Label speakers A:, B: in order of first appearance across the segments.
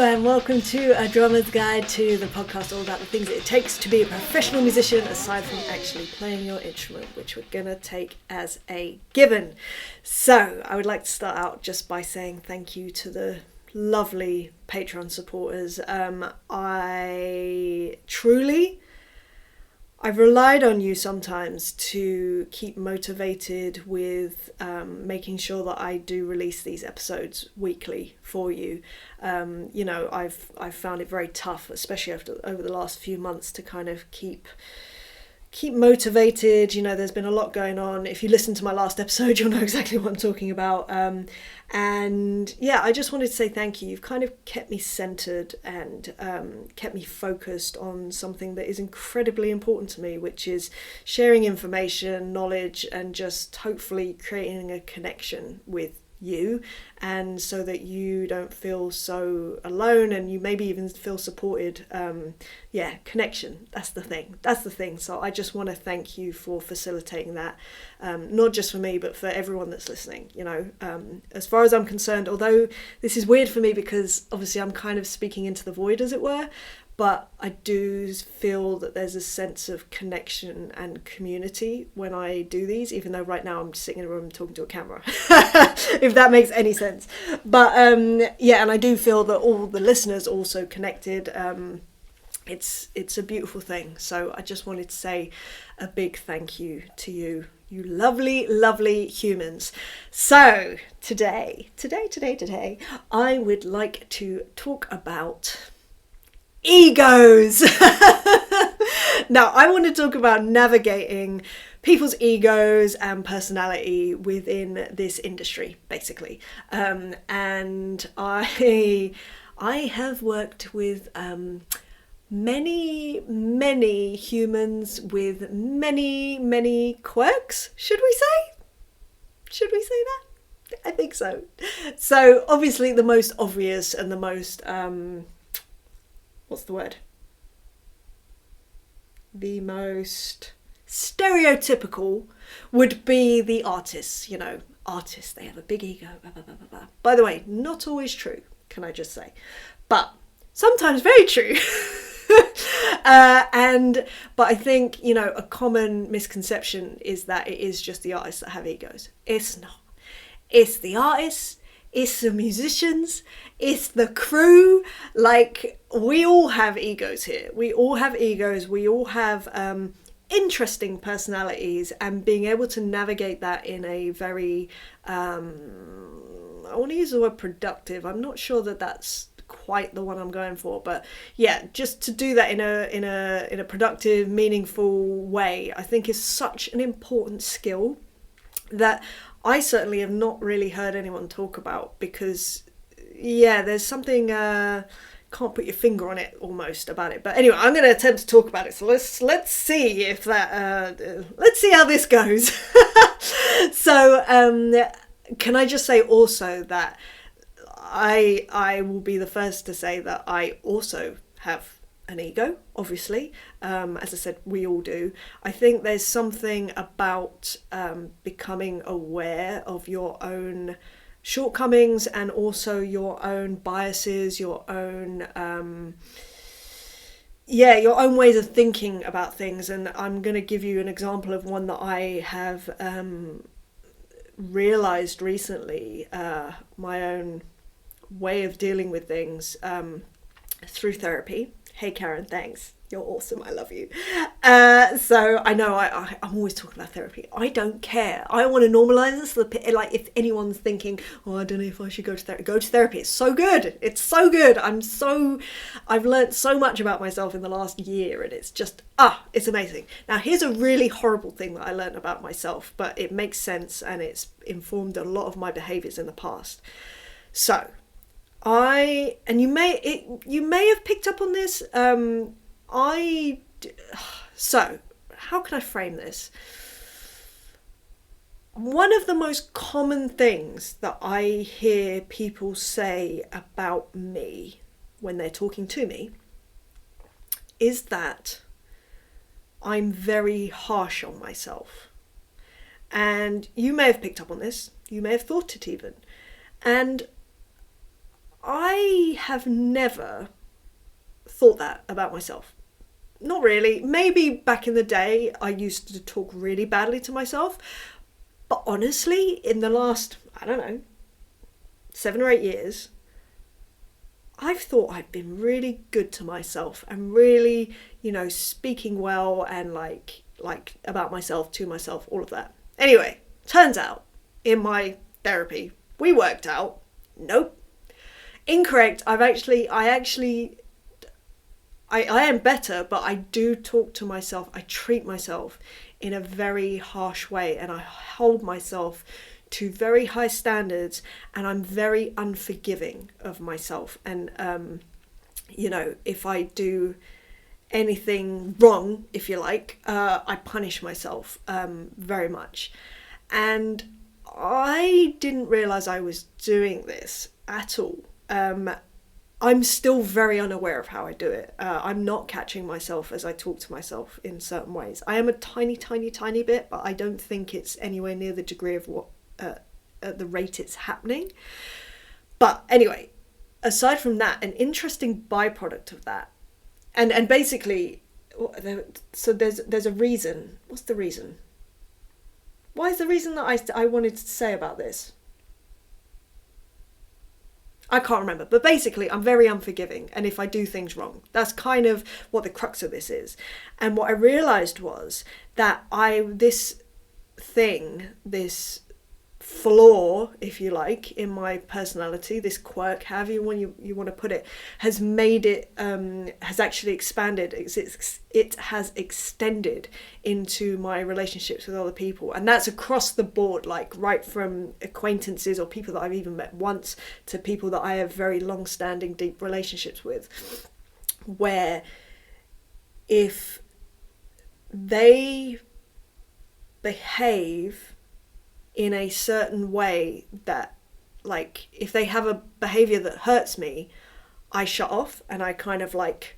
A: and welcome to A Drummer's Guide to the podcast all about the things it takes to be a professional musician aside from actually playing your instrument, which we're going to take as a given. So I would like to start out just by saying thank you to the lovely Patreon supporters. I've relied on you sometimes to keep motivated with making sure that I do release these episodes weekly for you. I've found it very tough, especially over the last few months, to kind of keep motivated. There's been a lot going on. If you listen to my last episode, you'll know exactly what I'm talking about. I just wanted to say thank you. You've kind of kept me centered and kept me focused on something that is incredibly important to me, which is sharing information, knowledge, and just hopefully creating a connection with you, and so that you don't feel so alone and you maybe even feel supported. Connection, that's the thing. So I just want to thank you for facilitating that, not just for me but for everyone that's listening. As far as I'm concerned, although this is weird for me because obviously I'm kind of speaking into the void, as it were, but I do feel that there's a sense of connection and community when I do these, even though right now I'm just sitting in a room talking to a camera, if that makes any sense. But and I do feel that all the listeners also connected. It's a beautiful thing. So I just wanted to say a big thank you to you lovely, lovely humans. So today, I would like to talk about egos. Now, I want to talk about navigating people's egos and personality within this industry, basically. And I have worked with many humans with many quirks. Should we say that? I think so. So obviously the most obvious and the most the most stereotypical would be the artists. Artists, they have a big ego, blah, blah, blah, blah, blah. By the way, not always true, can I just say, but sometimes very true. But I think, a common misconception is that it is just the artists that have egos. It's not. It's the artists, it's the musicians, it's the crew. Like, we all have egos here. We all have egos. We all have interesting personalities, and being able to navigate that in a very, I want to use the word productive. I'm not sure that that's quite the one I'm going for, but yeah, just to do that in a productive, meaningful way, I think is such an important skill that I certainly have not really heard anyone talk about, because there's something can't put your finger on it almost about it. But anyway, I'm going to attempt to talk about it. So let's see if that let's see how this goes. So can I just say also that I will be the first to say that I also have an ego, obviously. As I said, we all do. I think there's something about becoming aware of your own shortcomings and also your own biases, your own ways of thinking about things. And I'm going to give you an example of one that I have realized recently, my own way of dealing with things through therapy. Hey Karen, thanks. You're awesome. I love you. So I know I'm always talking about therapy. I don't care. I want to normalize this. Like, if anyone's thinking, I don't know if I should go to therapy. Go to therapy. It's so good. It's so good. I've learned so much about myself in the last year, and it's just, it's amazing. Now, here's a really horrible thing that I learned about myself, but it makes sense and it's informed a lot of my behaviors in the past. So, you may have picked up on this. So how can I frame this? One of the most common things that I hear people say about me when they're talking to me is that I'm very harsh on myself. And you may have picked up on this. You may have thought it even. And I have never thought that about myself. Not really. Maybe back in the day I used to talk really badly to myself. But honestly, in the last, I don't know, 7 or 8 years, I've thought I've been really good to myself and really, speaking well and like about myself, to myself, all of that. Anyway, turns out in my therapy, we worked out, nope, incorrect. I am better, but I do talk to myself. I treat myself in a very harsh way, and I hold myself to very high standards, and I'm very unforgiving of myself. And, if I do anything wrong, if you like, I punish myself very much. And I didn't realise I was doing this at all. I'm still very unaware of how I do it. I'm not catching myself as I talk to myself in certain ways. I am a tiny, tiny, tiny bit, but I don't think it's anywhere near the degree of what at the rate it's happening. But anyway, aside from that, an interesting byproduct of that, and basically, so there's a reason. What's the reason? Why is the reason that I wanted to say about this? I can't remember, but basically I'm very unforgiving, and if I do things wrong, that's kind of what the crux of this is. And what I realised was that this flaw, if you like, in my personality, this quirk, however you want to put it, has made it, has actually expanded. It has extended into my relationships with other people. And that's across the board, like right from acquaintances or people that I've even met once to people that I have very long-standing, deep relationships with, where if they behave in a certain way that, like, if they have a behaviour that hurts me, I shut off and I kind of like,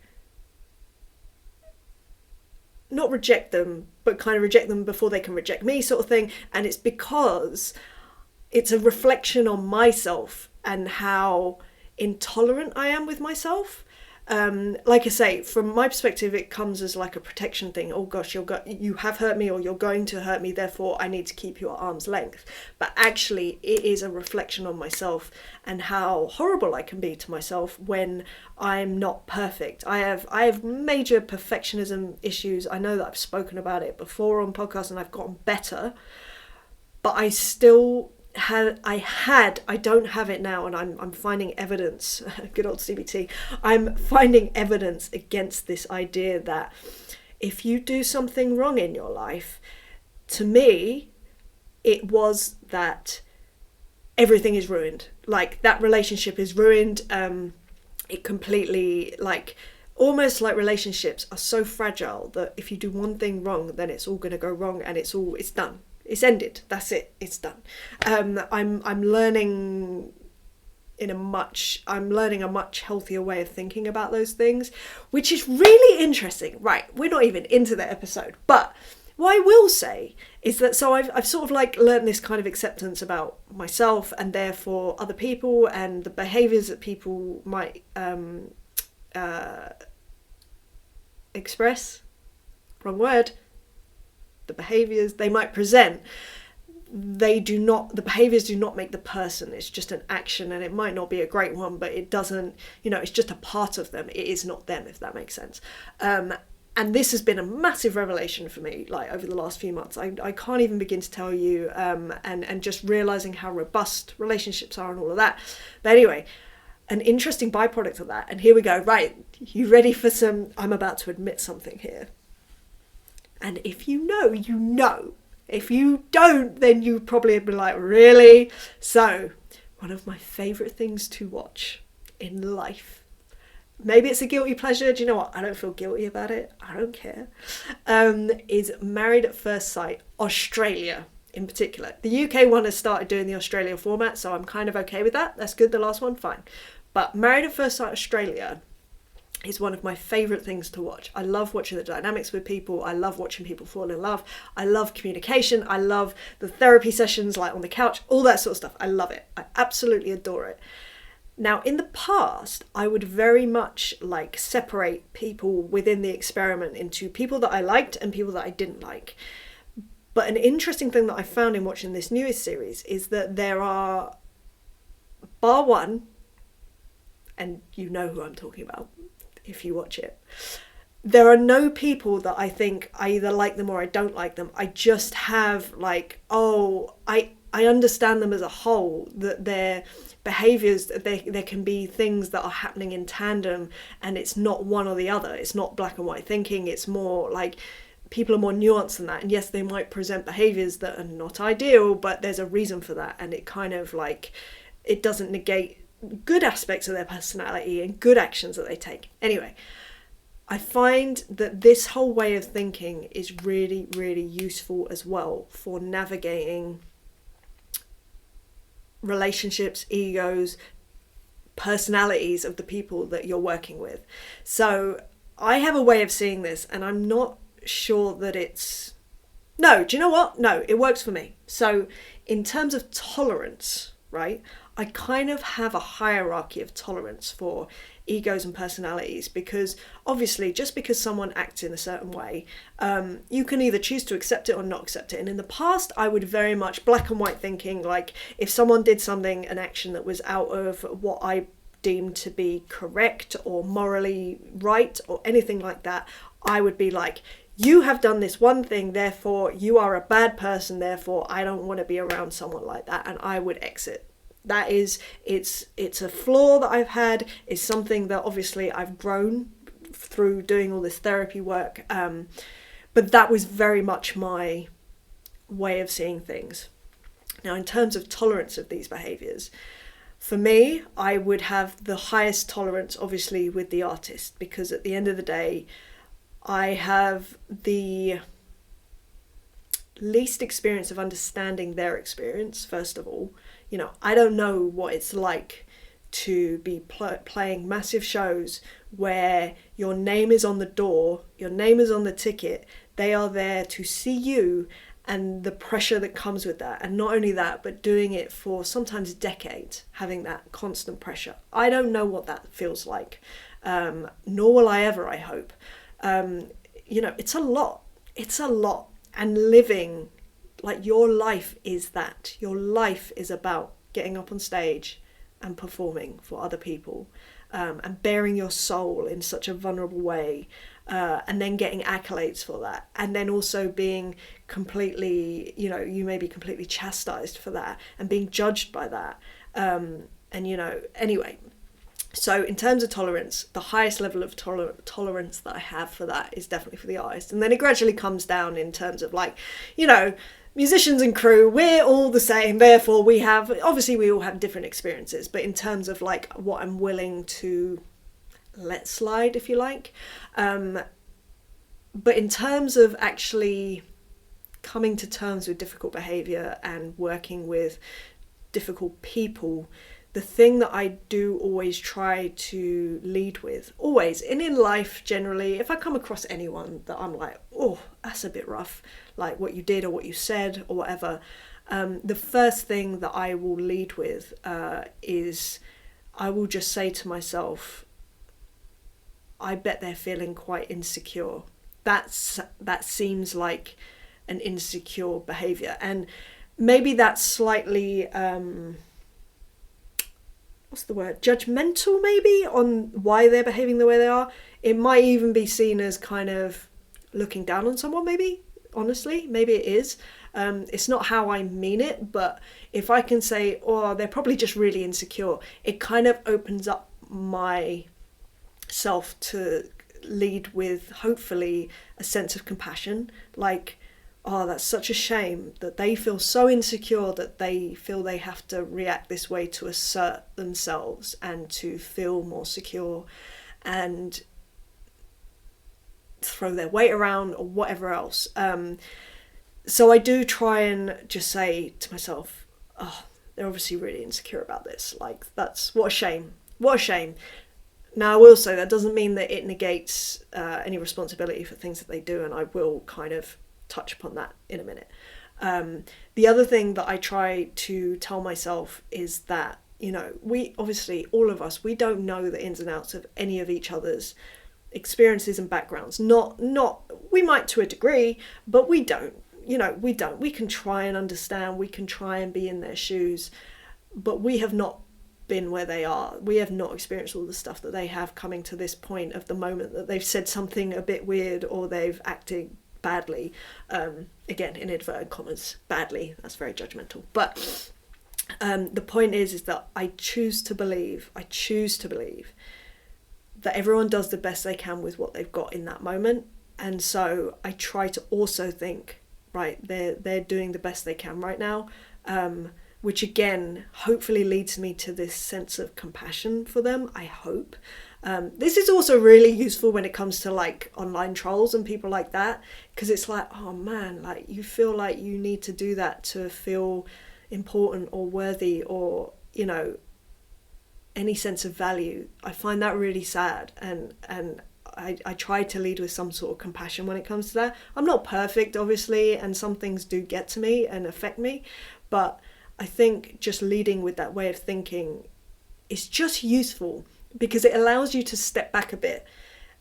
A: not reject them, but kind of reject them before they can reject me, sort of thing. And it's because it's a reflection on myself and how intolerant I am with myself. Like I say, from my perspective, it comes as like a protection thing. Oh gosh, you have hurt me, or you're going to hurt me, therefore I need to keep you at arm's length. But actually, it is a reflection on myself and how horrible I can be to myself when I'm not perfect. I have major perfectionism issues. I know that I've spoken about it before on podcasts, and I've gotten better, but I still I don't have it now, and I'm finding evidence, good old CBT, I'm finding evidence against this idea that if you do something wrong in your life, to me, it was that everything is ruined. Like, that relationship is ruined. It completely, like, almost like relationships are so fragile that if you do one thing wrong, then it's all going to go wrong, and it's done. It's ended. That's it. It's done. I'm learning a much healthier way of thinking about those things, which is really interesting. Right, we're not even into the episode, but what I will say is that, so I've sort of like learned this kind of acceptance about myself and therefore other people and the behaviours that people might express. Wrong word. The behaviours they might present, the behaviours do not make the person. It's just an action, and it might not be a great one, but it doesn't, it's just a part of them. It is not them, if that makes sense. And this has been a massive revelation for me, like over the last few months. I can't even begin to tell you, and just realising how robust relationships are and all of that. But anyway, an interesting byproduct of that, and here we go. Right, you ready for some? I'm about to admit something here. And if you know, you know. If you don't, then you probably have been like, really? So, one of my favourite things to watch in life, maybe it's a guilty pleasure, do you know what? I don't feel guilty about it. I don't care. Is Married at First Sight, Australia in particular. The UK one has started doing the Australia format, so I'm kind of okay with that. That's good, the last one, fine. But Married at First Sight Australia is one of my favourite things to watch. I love watching the dynamics with people. I love watching people fall in love. I love communication. I love the therapy sessions, like on the couch, all that sort of stuff. I love it. I absolutely adore it. Now, in the past, I would very much like separate people within the experiment into people that I liked and people that I didn't like. But an interesting thing that I found in watching this newest series is that there are, bar one, and you know who I'm talking about if you watch it, there are no people that I think I either like them or I don't like them. I just have like, oh, I understand them as a whole, that their behaviours, there can be things that are happening in tandem, and it's not one or the other. It's not black and white thinking. It's more like people are more nuanced than that. And yes, they might present behaviours that are not ideal, but there's a reason for that. And it kind of like, it doesn't negate good aspects of their personality and good actions that they take. Anyway, I find that this whole way of thinking is really, really useful as well for navigating relationships, egos, personalities of the people that you're working with. So I have a way of seeing this, and I'm not sure that it's... No, do you know what? No, it works for me. So in terms of tolerance, right, I kind of have a hierarchy of tolerance for egos and personalities, because obviously just because someone acts in a certain way, you can either choose to accept it or not accept it. And in the past, I would very much black and white thinking, like if someone did something, an action that was out of what I deemed to be correct or morally right or anything like that, I would be like, you have done this one thing, therefore you are a bad person, therefore I don't want to be around someone like that, and I would exit. That is, it's a flaw that I've had. It's something that obviously I've grown through doing all this therapy work, but that was very much my way of seeing things. Now, in terms of tolerance of these behaviours, for me, I would have the highest tolerance obviously with the artist, because at the end of the day, I have the least experience of understanding their experience, first of all. You know, I don't know what it's like to be playing massive shows where your name is on the door, your name is on the ticket, they are there to see you, and the pressure that comes with that. And not only that, but doing it for sometimes decades, having that constant pressure. I don't know what that feels like, nor will I ever, I hope. You know, it's a lot. It's a lot. And living, like, your life is that. Your life is about getting up on stage and performing for other people, and bearing your soul in such a vulnerable way, and then getting accolades for that, and then also being completely, you know, you may be completely chastised for that and being judged by that, and you know, anyway. So in terms of tolerance, the highest level of tolerance that I have for that is definitely for the artist. And then it gradually comes down in terms of, like, you know, musicians and crew, we're all the same. Therefore, we all have different experiences. But in terms of, like, what I'm willing to let slide, if you like. But in terms of actually coming to terms with difficult behaviour and working with difficult people, the thing that I do always try to lead with, always, and in life generally, if I come across anyone that I'm like, oh, that's a bit rough, like what you did or what you said or whatever, the first thing that I will lead with is I will just say to myself, I bet they're feeling quite insecure. That seems like an insecure behaviour. And maybe that's slightly... what's the word? Judgmental, maybe, on why they're behaving the way they are. It might even be seen as kind of looking down on someone, maybe. Honestly, maybe it is. It's not how I mean it, but if I can say, oh, they're probably just really insecure, it kind of opens up myself to lead with, hopefully, a sense of compassion. Like, oh, that's such a shame that they feel so insecure that they feel they have to react this way to assert themselves and to feel more secure and throw their weight around or whatever else. So I do try and just say to myself, oh, they're obviously really insecure about this. Like, that's, what a shame. What a shame. Now, I will say that doesn't mean that it negates any responsibility for things that they do, and I will kind of touch upon that in a minute. The other thing that I try to tell myself is that you know, we obviously, all of us, we don't know the ins and outs of any of each other's experiences and backgrounds. Not we might to a degree, but we don't. You know, we don't. We can try and understand, we can try and be in their shoes, but we have not been where they are. We have not experienced all the stuff that they have, coming to this point of the moment that they've said something a bit weird or they've acted badly. Again, in inverted commas, badly. That's very judgmental. But the point is that I choose to believe that everyone does the best they can with what they've got in that moment. And so I try to also think, right, they're doing the best they can right now, which again hopefully leads me to this sense of compassion for them, I hope. This is also really useful when it comes to like online trolls and people like that, because it's like, oh man, like you feel like you need to do that to feel important or worthy, or, you know, any sense of value. I find that really sad, and I try to lead with some sort of compassion when it comes to that. I'm not perfect, obviously, and some things do get to me and affect me, but I think just leading with that way of thinking is just useful, because it allows you to step back a bit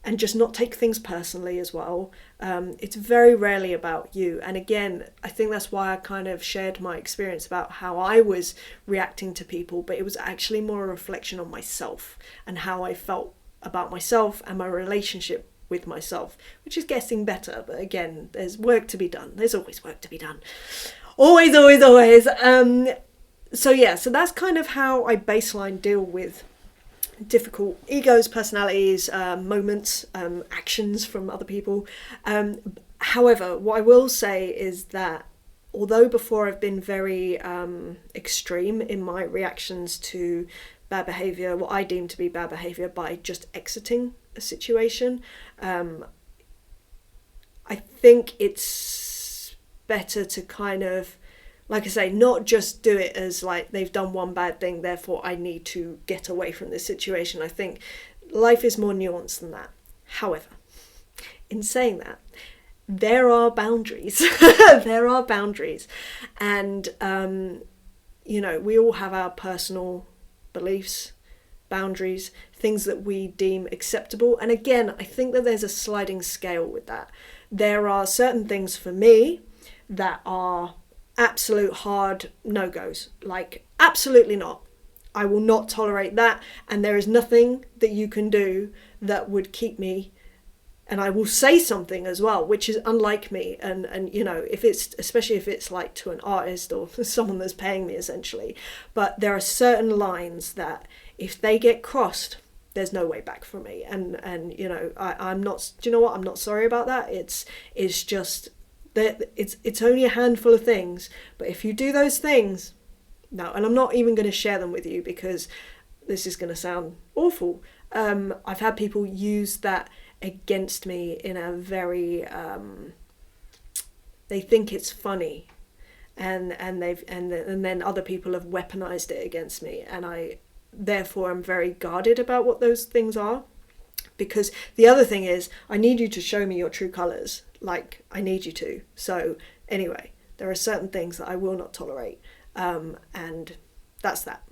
A: and just not take things personally as well. It's very rarely about you. And again, I think that's why I kind of shared my experience about how I was reacting to people, but it was actually more a reflection on myself and how I felt about myself and my relationship with myself, which is getting better. But again, there's work to be done. There's always work to be done. Always, always, always. So yeah, so that's kind of how I baseline deal with difficult egos, personalities, moments, actions from other people. However, what I will say is that although before I've been very extreme in my reactions to bad behaviour, what I deem to be bad behaviour, by just exiting a situation, I think it's better to kind of, like I say, not just do it as like they've done one bad thing, therefore I need to get away from this situation. I think life is more nuanced than that. However, in saying that, there are boundaries. There are boundaries. And, you know, we all have our personal beliefs, boundaries, things that we deem acceptable. And again, I think that there's a sliding scale with that. There are certain things for me that are absolute hard no-goes, like absolutely not. I will not tolerate that, and there is nothing that you can do that would keep me. And I will say something as well, which is unlike me. And you know, if it's, especially if it's like to an artist or someone that's paying me essentially, but there are certain lines that if they get crossed, there's no way back for me. And you know, I'm not, do you know what? I'm not sorry about that. It's just that it's only a handful of things, but if you do those things, no, and I'm not even going to share them with you because this is going to sound awful. I've had people use that against me in a very they think it's funny, and then other people have weaponized it against me, and I therefore am very guarded about what those things are, because the other thing is I need you to show me your true colors. Like, I need you to. So anyway, there are certain things that I will not tolerate, and that's that.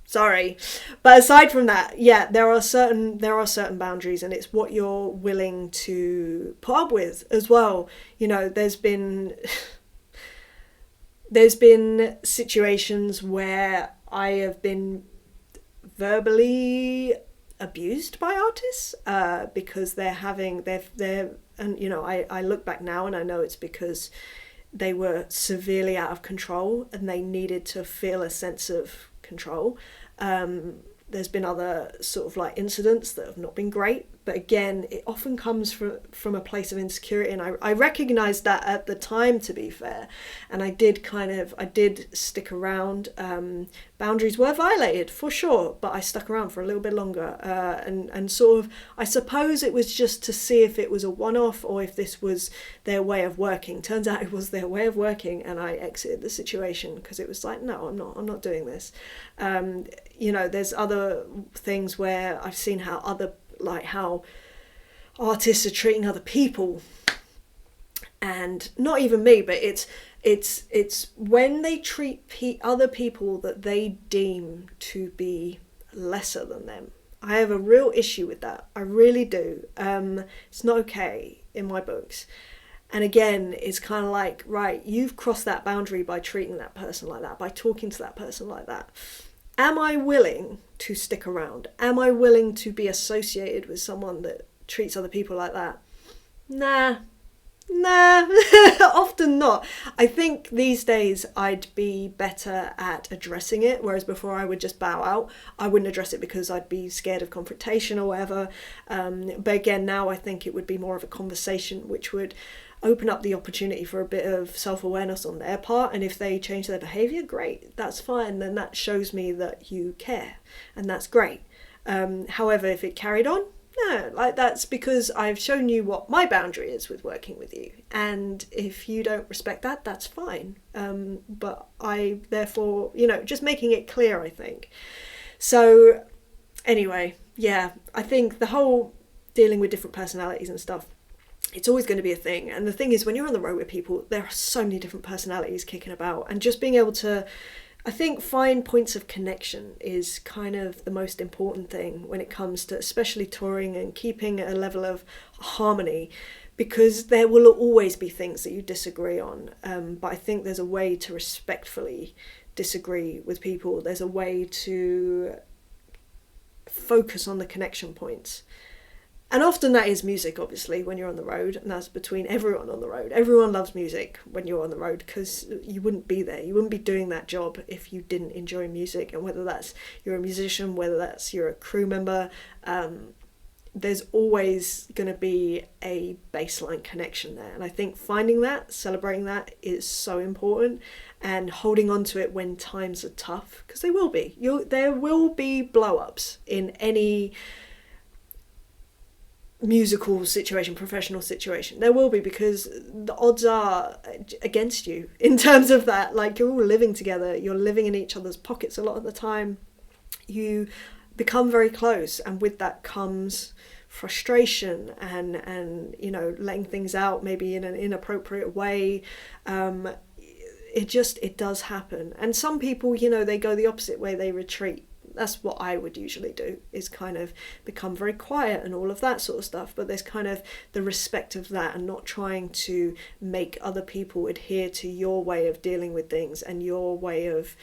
A: Sorry, but aside from that, yeah, there are certain boundaries, and it's what you're willing to put up with as well. You know, there's been situations where I have been verbally abused by artists because they're and you know, I look back now and I know it's because they were severely out of control and they needed to feel a sense of control. There's been other sort of like incidents that have not been great, but again, it often comes from a place of insecurity, and I recognised that at the time, to be fair, and I did stick around. Boundaries were violated for sure, but I stuck around for a little bit longer, and sort of, I suppose it was just to see if it was a one-off or if this was their way of working. Turns out it was their way of working, and I exited the situation because it was like, no, I'm not doing this. You know, there's other things where I've seen how artists are treating other people, and not even me, but it's It's when they treat other people that they deem to be lesser than them. I have a real issue with that. I really do. It's not okay in my books. And again, it's kind of like, right, you've crossed that boundary by treating that person like that, by talking to that person like that. Am I willing to stick around? Am I willing to be associated with someone that treats other people like that? Nah, often not. I think these days I'd be better at addressing it, whereas before I would just bow out. I wouldn't address it because I'd be scared of confrontation or whatever. But again, now I think it would be more of a conversation, which would open up the opportunity for a bit of self-awareness on their part. And if they change their behaviour, great, that's fine. Then that shows me that you care, and that's great. However, if it carried on, no, like that's because I've shown you what my boundary is with working with you, and if you don't respect that, that's fine. But I therefore, just making it clear, I think. So anyway, yeah, I think the whole dealing with different personalities and stuff, it's always going to be a thing. And the thing is, when you're on the road with people, there are so many different personalities kicking about, and just being able to, I think, find points of connection is kind of the most important thing when it comes to especially touring and keeping a level of harmony, because there will always be things that you disagree on. But I think there's a way to respectfully disagree with people. There's a way to focus on the connection points. And often that is music, obviously, when you're on the road, and that's between everyone on the road. Everyone loves music when you're on the road, because you wouldn't be there. You wouldn't be doing that job if you didn't enjoy music. And whether that's you're a musician, whether that's you're a crew member, there's always going to be a baseline connection there. And I think finding that, celebrating that is so important, and holding on to it when times are tough, because they will be. There will be blow-ups in any musical situation, professional situation. There will be, because the odds are against you in terms of that. Like, you're all living together, you're living in each other's pockets a lot of the time. You become very close, and with that comes frustration and letting things out maybe in an inappropriate way. It does happen. And some people, they go the opposite way, they retreat. That's what I would usually do, is kind of become very quiet and all of that sort of stuff. But there's kind of the respect of that, and not trying to make other people adhere to your way of dealing with things and your way of,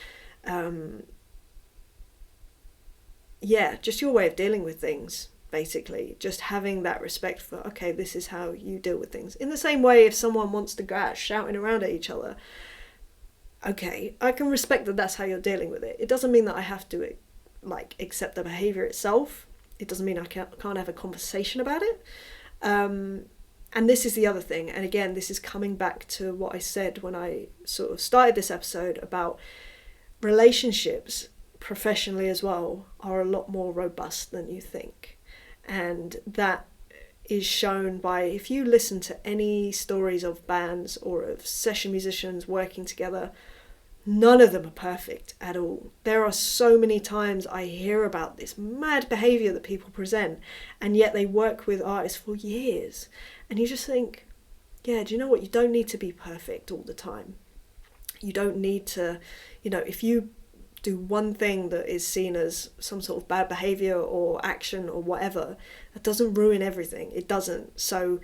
A: just your way of dealing with things, basically. Just having that respect for, okay, this is how you deal with things. In the same way, if someone wants to go out shouting around at each other, okay, I can respect that that's how you're dealing with it. It doesn't mean that I have to accept the behaviour itself. It doesn't mean I can't have a conversation about it. And this is the other thing, and again, this is coming back to what I said when I sort of started this episode about relationships, professionally as well, are a lot more robust than you think. And that is shown by, if you listen to any stories of bands or of session musicians working together, none of them are perfect at all. There are so many times I hear about this mad behaviour that people present, and yet they work with artists for years. And you just think, yeah, do you know what? You don't need to be perfect all the time. You don't need to, if you do one thing that is seen as some sort of bad behaviour or action or whatever, that doesn't ruin everything. It doesn't. So,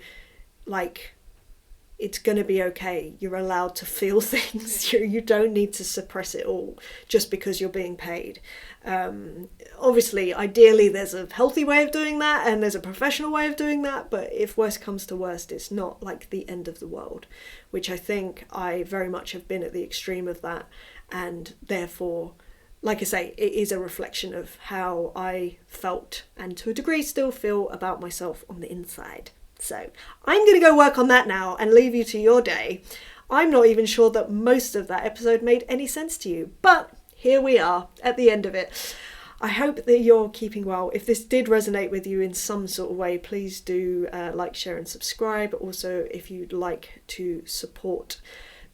A: it's going to be okay. You're allowed to feel things. You don't need to suppress it all just because you're being paid. Obviously, ideally, there's a healthy way of doing that, and there's a professional way of doing that. But if worst comes to worst, it's not like the end of the world, which I think I very much have been at the extreme of that. And therefore, like I say, it is a reflection of how I felt, and to a degree still feel, about myself on the inside. So I'm going to go work on that now and leave you to your day. I'm not even sure that most of that episode made any sense to you, but here we are at the end of it. I hope that you're keeping well. If this did resonate with you in some sort of way, please do like, share and subscribe. Also, if you'd like to support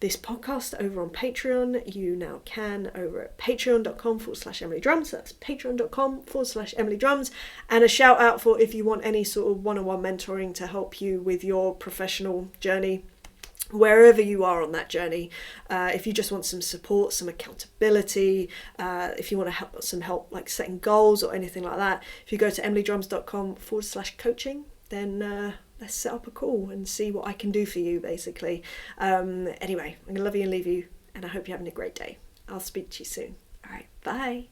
A: this podcast over on Patreon, you now can over at patreon.com/EmilyDrums. That's patreon.com/EmilyDrums. And a shout out for if you want any sort of one-on-one mentoring to help you with your professional journey. wherever you are on that journey, if you just want some support, some accountability, if you want some help like setting goals or anything like that, if you go to emilydrums.com/coaching, then let's set up a call and see what I can do for you, basically. Anyway, I'm gonna love you and leave you, and I hope you're having a great day. I'll speak to you soon. All right, bye.